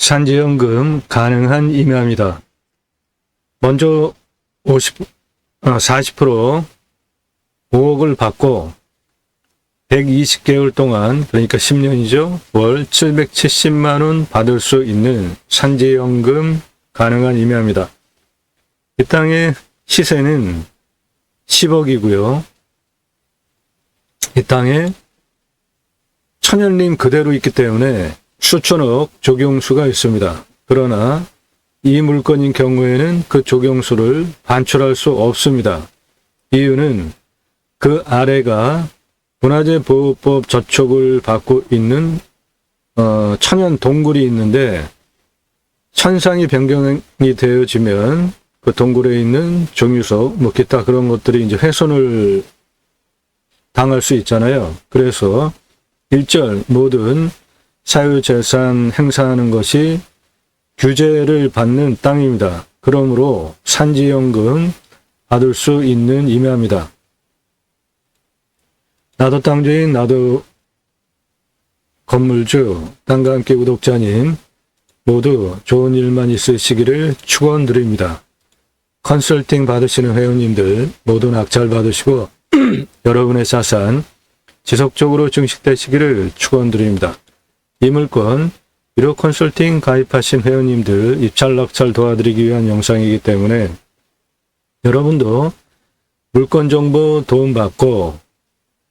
산지연금 가능한 임야입니다. 먼저 40% 5억을 받고 120개월 동안, 그러니까 10년이죠. 월 770만 원 받을 수 있는 산지연금 가능한 임야입니다. 이 땅의 시세는 10억이고요. 이 땅에 천연림 그대로 있기 때문에 수천억 적용수가 있습니다. 그러나 이 물건인 경우에는 그 적용수를 반출할 수 없습니다. 이유는 그 아래가 문화재보호법 저촉을 받고 있는 천연 동굴이 있는데, 천상이 변경이 되어지면 그 동굴에 있는 정유소, 기타 그런 것들이 이제 훼손을 당할 수 있잖아요. 그래서 일절 모든 사유재산 행사하는 것이 규제를 받는 땅입니다. 그러므로 산지연금 받을 수 있는 임야입니다. 나도 땅주인, 나도 건물주, 땅과 함께 구독자님 모두 좋은 일만 있으시기를 축원드립니다. 컨설팅 받으시는 회원님들 모두 낙찰 받으시고 여러분의 자산 지속적으로 증식되시기를 축원드립니다. 이 물건 유료 컨설팅 가입하신 회원님들 입찰 낙찰 도와드리기 위한 영상이기 때문에 여러분도 물건 정보 도움받고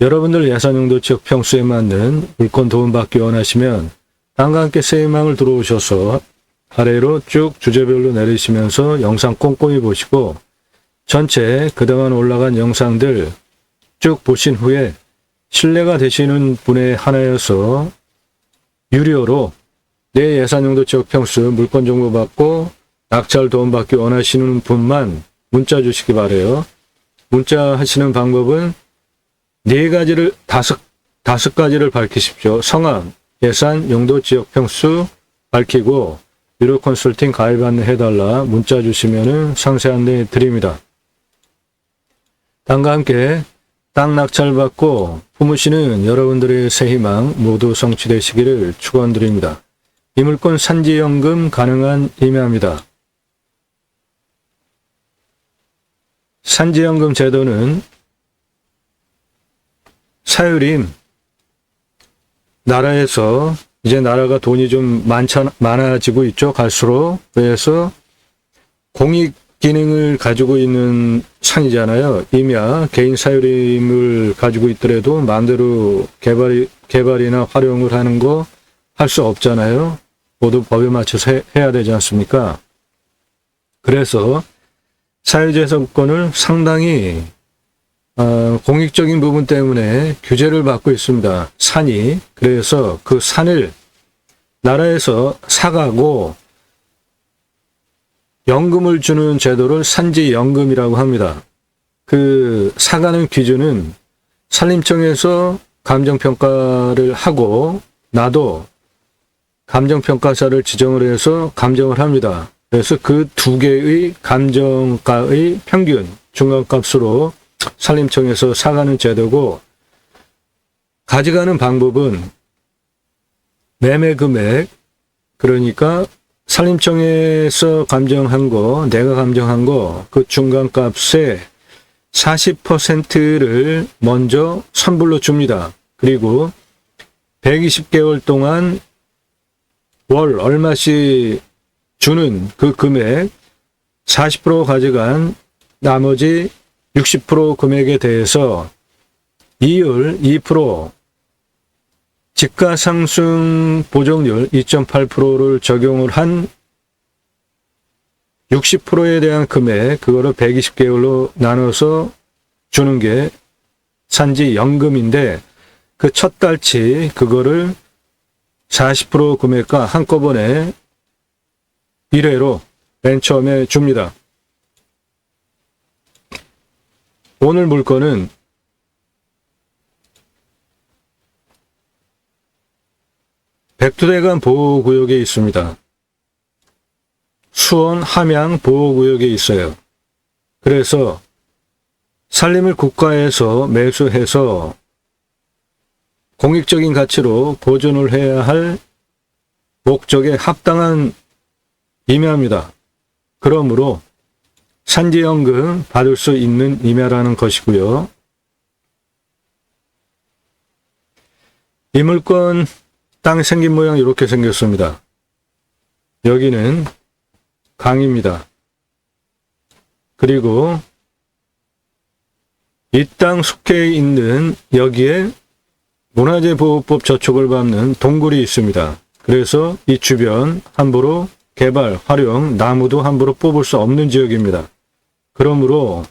여러분들 예산용도 지역 평수에 맞는 물건 도움받기 원하시면 땅과 함께 세이망을 들어오셔서 아래로 쭉 주제별로 내리시면서 영상 꼼꼼히 보시고 전체 그동안 올라간 영상들 쭉 보신 후에 신뢰가 되시는 분에 한하여서 유료로 내 예산용도 지역 평수 물건 정보 받고 낙찰 도움받기 원하시는 분만 문자 주시기 바래요. 문자 하시는 방법은 다섯 가지를 밝히십시오. 성함, 예산, 용도, 지역 평수 밝히고 유료 컨설팅 가입 안내해달라 문자 주시면 상세 안내 드립니다. 땅과 함께 땅 낙찰 받고 품으시는 여러분들의 새 희망 모두 성취되시기를 축원드립니다. 이 물건 산지연금 가능한 임야입니다. 산지연금 제도는 사유림, 나라에서 이제 나라가 돈이 좀 많아지고 있죠. 갈수록. 그래서 공익 기능을 가지고 있는 산이잖아요. 임야, 개인 사유림을 가지고 있더라도 마음대로 개발이나 활용을 하는 거 할 수 없잖아요. 모두 법에 맞춰서 해야 되지 않습니까? 그래서 사유재산권을 상당히 공익적인 부분 때문에 규제를 받고 있습니다. 산이. 그래서 그 산을 나라에서 사가고 연금을 주는 제도를 산지연금이라고 합니다. 그 사가는 기준은 산림청에서 감정평가를 하고 나도 감정평가사를 지정을 해서 감정을 합니다. 그래서 그 두 개의 감정가의 평균 중간값으로 산림청에서 사가는 제도고, 가져가는 방법은 매매 금액, 그러니까 산림청에서 감정한 거, 내가 감정한 거, 그 중간값의 40%를 먼저 선불로 줍니다. 그리고 120개월 동안 월 얼마씩 주는 그 금액 40% 가져간 나머지 60% 금액에 대해서 이율 2%, 집가상승 보정률 2.8%를 적용을 한 60%에 대한 금액, 그거를 120개월로 나눠서 주는 게 산지연금인데, 그 첫 달치 그거를 40% 금액과 한꺼번에 1회로 맨 처음에 줍니다. 오늘 물건은 백두대간 보호구역에 있습니다. 수원 함양 보호구역에 있어요. 그래서 산림을 국가에서 매수해서 공익적인 가치로 보존을 해야 할 목적에 합당한 임야입니다. 그러므로 산지연금 받을 수 있는 임야라는 것이고요. 이 물건 땅 생긴 모양이 이렇게 생겼습니다. 여기는 강입니다. 그리고 이 땅 속해 있는 여기에 문화재보호법 저촉을 받는 동굴이 있습니다. 그래서 이 주변 함부로 개발, 활용, 나무도 함부로 뽑을 수 없는 지역입니다. 그러므로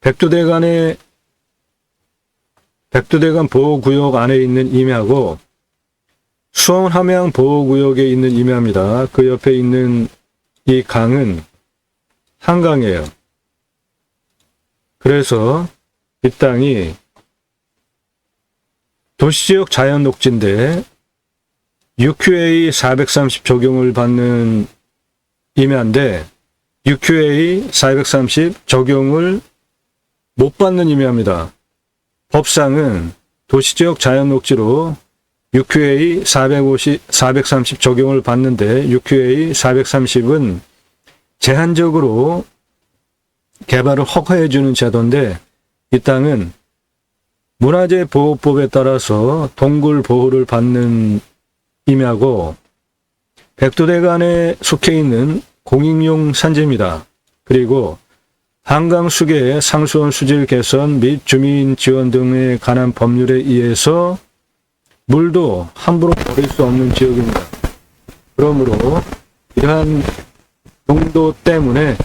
백두대간 보호구역 안에 있는 임야고 수원 함양 보호구역에 있는 임야입니다. 그 옆에 있는 이 강은 한강이에요. 그래서 이 땅이 도시지역 자연녹지인데 UQA 430 적용을 받는 임야인데 UQA 430 적용을 못 받는 임야입니다. 법상은 도시지역 자연녹지로 UQA 430 적용을 받는데 UQA 430은 제한적으로 개발을 허가해주는 제도인데 이 땅은 문화재보호법에 따라서 동굴 보호를 받는 임야고 백두대간에 속해 있는 공익용 산지입니다. 그리고 한강 수계의 상수원 수질 개선 및 주민 지원 등에 관한 법률에 의해서 물도 함부로 버릴 수 없는 지역입니다. 그러므로 이러한 농도 때문에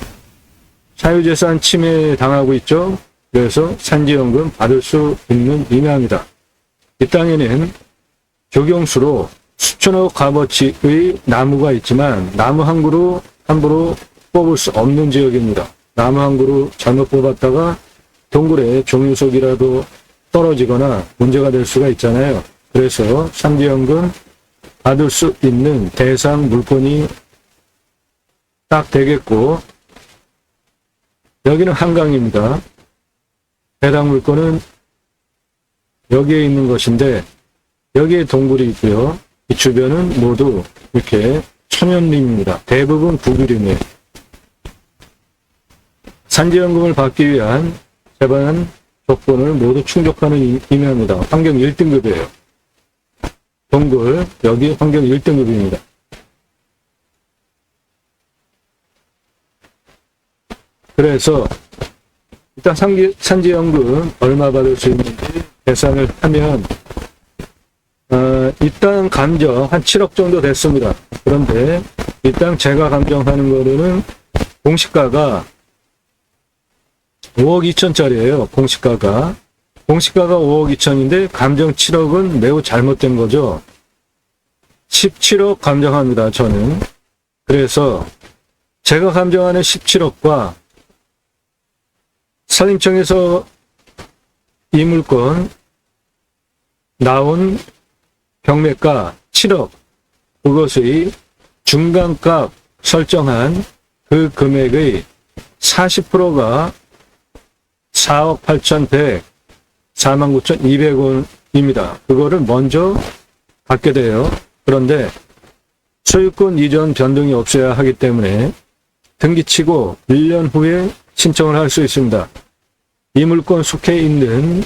사유재산 침해 당하고 있죠. 그래서 산지연금 받을 수 있는 임야입니다. 이 땅에는 조경수로 수천억 값어치의 나무가 있지만 나무 한 그루 함부로 뽑을 수 없는 지역입니다. 나무 한 그루 잘못 뽑았다가 동굴에 종유석이라도 떨어지거나 문제가 될 수가 있잖아요. 그래서 산지연금 받을 수 있는 대상 물건이 딱 되겠고 여기는 한강입니다. 해당 물건은 여기에 있는 것인데 여기에 동굴이 있고요. 이 주변은 모두 이렇게 천연림입니다. 대부분 구규림이에요. 산지연금을 받기 위한 제반 조건을 모두 충족하는 임야입니다. 환경 1등급이에요. 동굴, 여기 환경 1등급입니다. 그래서 일단 산지연금 얼마 받을 수 있는지 계산을 하면 이 땅 감정 한 7억 정도 됐습니다. 그런데 이 땅 제가 감정하는 거로는 공시가가 5억 2천짜리예요. 공시가가 5억 2천인데 감정 7억은 매우 잘못된 거죠. 17억 감정합니다. 저는. 그래서 제가 감정하는 17억과 산림청에서 이 물건 나온 경매가 7억, 그것의 중간값 설정한 그 금액의 40%가 4억 8,100, 49,200원입니다. 그거를 먼저 받게 돼요. 그런데 소유권 이전 변동이 없어야 하기 때문에 등기치고 1년 후에 신청을 할 수 있습니다. 이 물건 속해 있는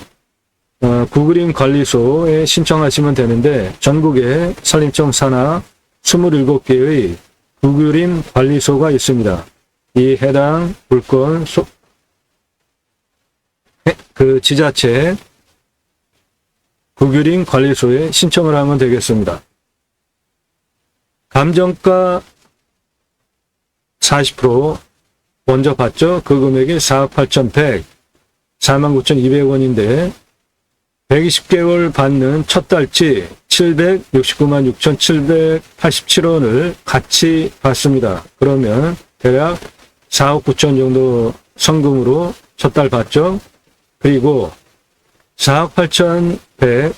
구그림 관리소에 신청하시면 되는데 전국에 산림청 산하 27개의 구그림 관리소가 있습니다. 이 해당 물건 그 지자체 구그림 관리소에 신청을 하면 되겠습니다. 감정가 40% 먼저 받죠. 그 금액이 4억 8,100, 49,200원인데 120개월 받는 첫 달치 769만 6,787원을 같이 받습니다. 그러면 대략 4억 9천 정도 성금으로 첫 달 받죠. 그리고 4억 8,100,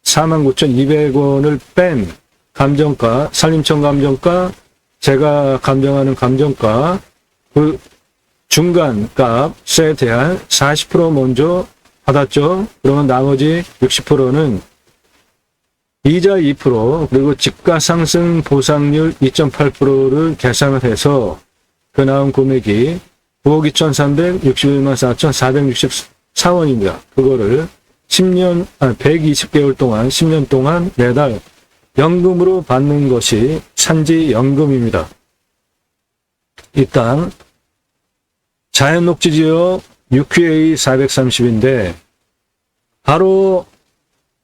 49,200원을 뺀 감정가, 산림청 감정가, 제가 감정하는 감정가, 그 중간값에 대한 40% 먼저 받았죠. 그러면 나머지 60%는 이자 2% 그리고 집가상승 보상률 2.8%를 계산을 해서 그 나온 금액이 9억 2,361만 4,464원입니다. 그거를 120개월 동안 10년 동안 매달 연금으로 받는 것이 산지연금입니다. 이 땅 자연녹지지역 6QA 430인데 바로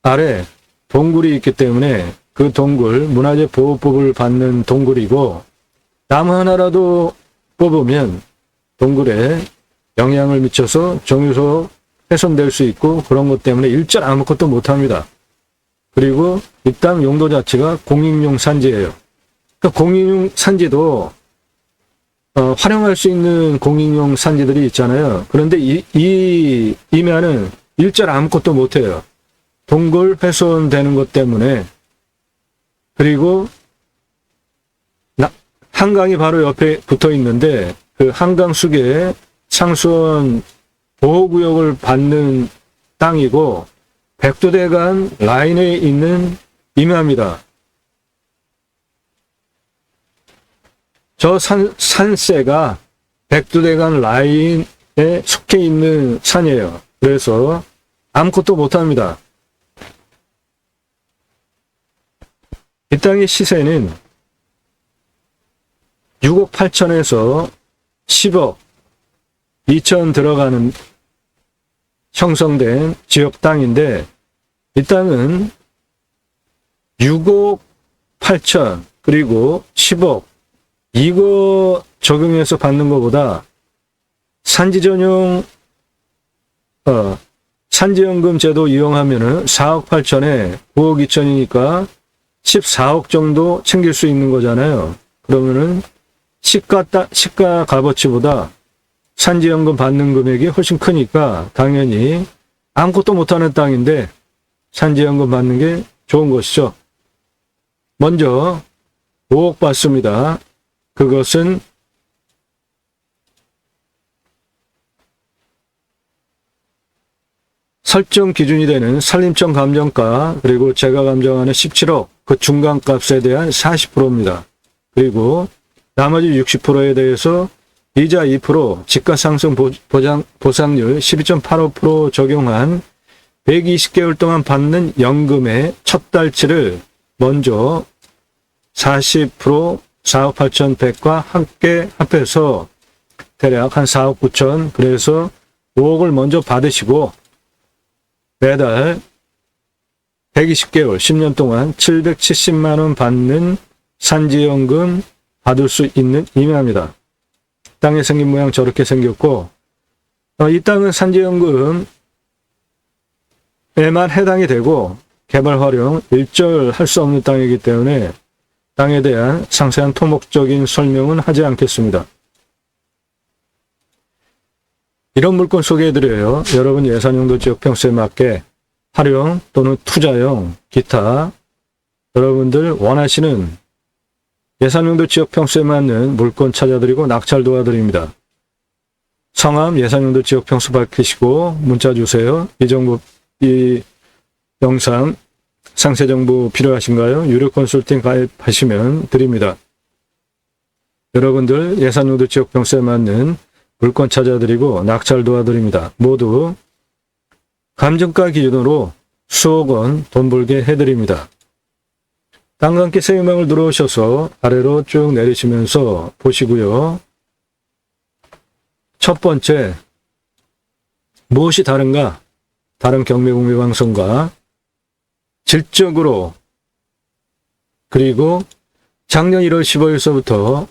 아래 동굴이 있기 때문에 그 동굴 문화재 보호법을 받는 동굴이고 나무 하나라도 뽑으면 동굴에 영향을 미쳐서 정유소 훼손될 수 있고 그런 것 때문에 일절 아무것도 못합니다. 그리고 이 땅 용도 자체가 공익용 산지예요. 그러니까 공익용 산지도 활용할 수 있는 공익용 산지들이 있잖아요. 그런데 이 임야는 일절 아무것도 못해요. 동굴 훼손되는 것 때문에. 그리고 한강이 바로 옆에 붙어 있는데 그 한강 수계에 상수원 보호구역을 받는 땅이고 백두대간 라인에 있는 임야입니다. 저 산세가 백두대간 라인에 속해 있는 산이에요. 그래서 아무것도 못합니다. 이 땅의 시세는 6억 8천에서 10억 2천 들어가는 형성된 지역 땅인데 이 땅은 6억 8천 그리고 10억 이거 적용해서 받는 것보다 산지 전용 산지연금 제도 이용하면은 4억 8천에 9억 2천이니까 14억 정도 챙길 수 있는 거잖아요. 그러면은 시가 값어치보다 산지연금 받는 금액이 훨씬 크니까 당연히 아무것도 못하는 땅인데 산지연금 받는 게 좋은 것이죠. 먼저 5억 받습니다. 그것은 설정 기준이 되는 산림청 감정가 그리고 제가 감정하는 17억 그 중간값에 대한 40%입니다. 그리고 나머지 60%에 대해서 이자 2% 집가상승 보상률 12.85% 적용한 120개월 동안 받는 연금의 첫 달치를 먼저 40% 4억 8,100과 함께 합해서 대략 한 4억 9천 그래서 5억을 먼저 받으시고 매달 120개월 10년 동안 770만원 받는 산지연금 받을 수 있는 임야입니다. 땅의 생긴 모양 저렇게 생겼고 이 땅은 산지연금에만 해당이 되고 개발 활용 일절 할 수 없는 땅이기 때문에 땅에 대한 상세한 토목적인 설명은 하지 않겠습니다. 이런 물건 소개해드려요. 여러분 예산용도 지역 평수에 맞게 활용 또는 투자용 기타 여러분들 원하시는 예산용도 지역 평수에 맞는 물건 찾아드리고 낙찰 도와드립니다. 성함 예산용도 지역 평수 밝히시고 문자 주세요. 이 영상 상세 정보 필요하신가요? 유료 컨설팅 가입하시면 드립니다. 여러분들 예산용도 지역 평수에 맞는 물건 찾아드리고 낙찰 도와드립니다. 모두 감정가 기준으로 수억 원 돈 벌게 해드립니다. 땅과 함께 새음악을 들어오셔서 아래로 쭉 내리시면서 보시고요. 첫 번째, 무엇이 다른가? 다른 경매공매방송과 질적으로 그리고 작년 1월 15일서부터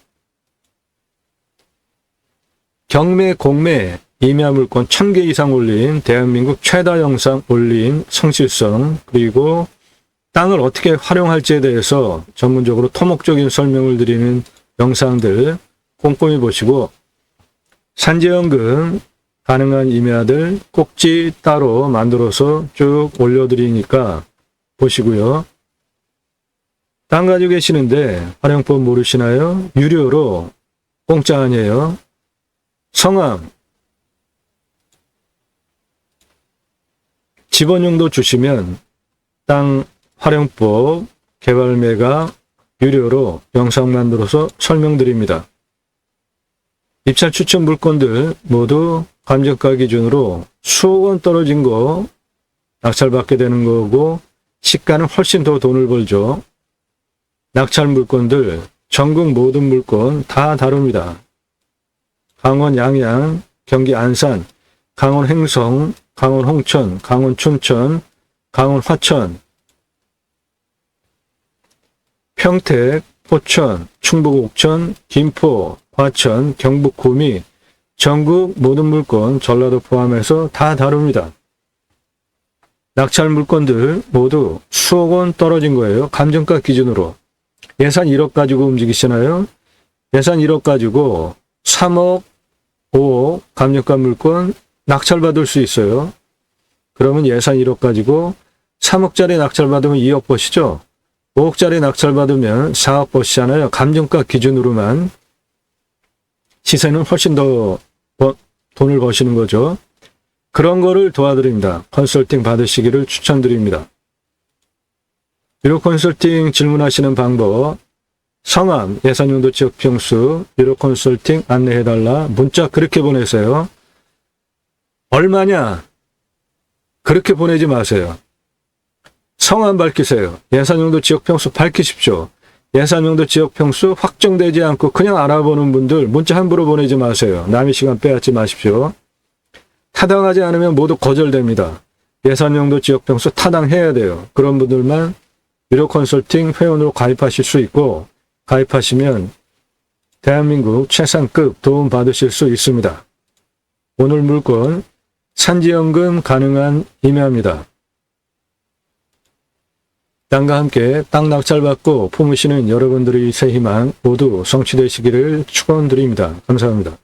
경매, 공매, 임야물건 1000개 이상 올린 대한민국 최다 영상 올린 성실성 그리고 땅을 어떻게 활용할지에 대해서 전문적으로 토목적인 설명을 드리는 영상들 꼼꼼히 보시고 산지연금 가능한 임야들 꼭지 따로 만들어서 쭉 올려드리니까 보시고요. 땅 가지고 계시는데 활용법 모르시나요? 유료로 공짜 아니에요. 성함 집원용도 주시면 땅 활용법, 개발매가 유료로 영상 만들어서 설명드립니다. 입찰 추천 물건들 모두 감정가 기준으로 수억 원 떨어진 거 낙찰받게 되는 거고 시가는 훨씬 더 돈을 벌죠. 낙찰 물건들 전국 모든 물건 다 다릅니다. 강원 양양, 경기 안산, 강원 행성, 강원 홍천, 강원 춘천, 강원 화천, 평택, 포천, 충북 옥천, 김포, 과천, 경북 구미, 전국 모든 물건 전라도 포함해서 다 다릅니다. 낙찰 물건들 모두 수억 원 떨어진 거예요. 감정가 기준으로. 예산 1억 가지고 움직이시나요? 예산 1억 가지고 3억, 5억 감정가 물건 낙찰받을 수 있어요. 그러면 예산 1억 가지고 3억짜리 낙찰받으면 2억 버시죠? 5억짜리 낙찰받으면 4억 버시잖아요. 감정가 기준으로만. 시세는 훨씬 더 돈을 버시는 거죠. 그런 거를 도와드립니다. 컨설팅 받으시기를 추천드립니다. 유료 컨설팅 질문하시는 방법, 성함, 예산용도 지역 평수, 유료 컨설팅 안내해달라, 문자 그렇게 보내세요. 얼마냐? 그렇게 보내지 마세요. 성함 밝히세요. 예산용도 지역 평수 밝히십시오. 예산용도 지역 평수 확정되지 않고 그냥 알아보는 분들 문자 함부로 보내지 마세요. 남의 시간 빼앗지 마십시오. 타당하지 않으면 모두 거절됩니다. 예산용도 지역 평수 타당해야 돼요. 그런 분들만 유료 컨설팅 회원으로 가입하실 수 있고 가입하시면 대한민국 최상급 도움 받으실 수 있습니다. 오늘 물건 산지연금 가능한 임야입니다. 땅과 함께 땅 낙찰받고 품으시는 여러분들의 새 희망 모두 성취되시기를 축원드립니다. 감사합니다.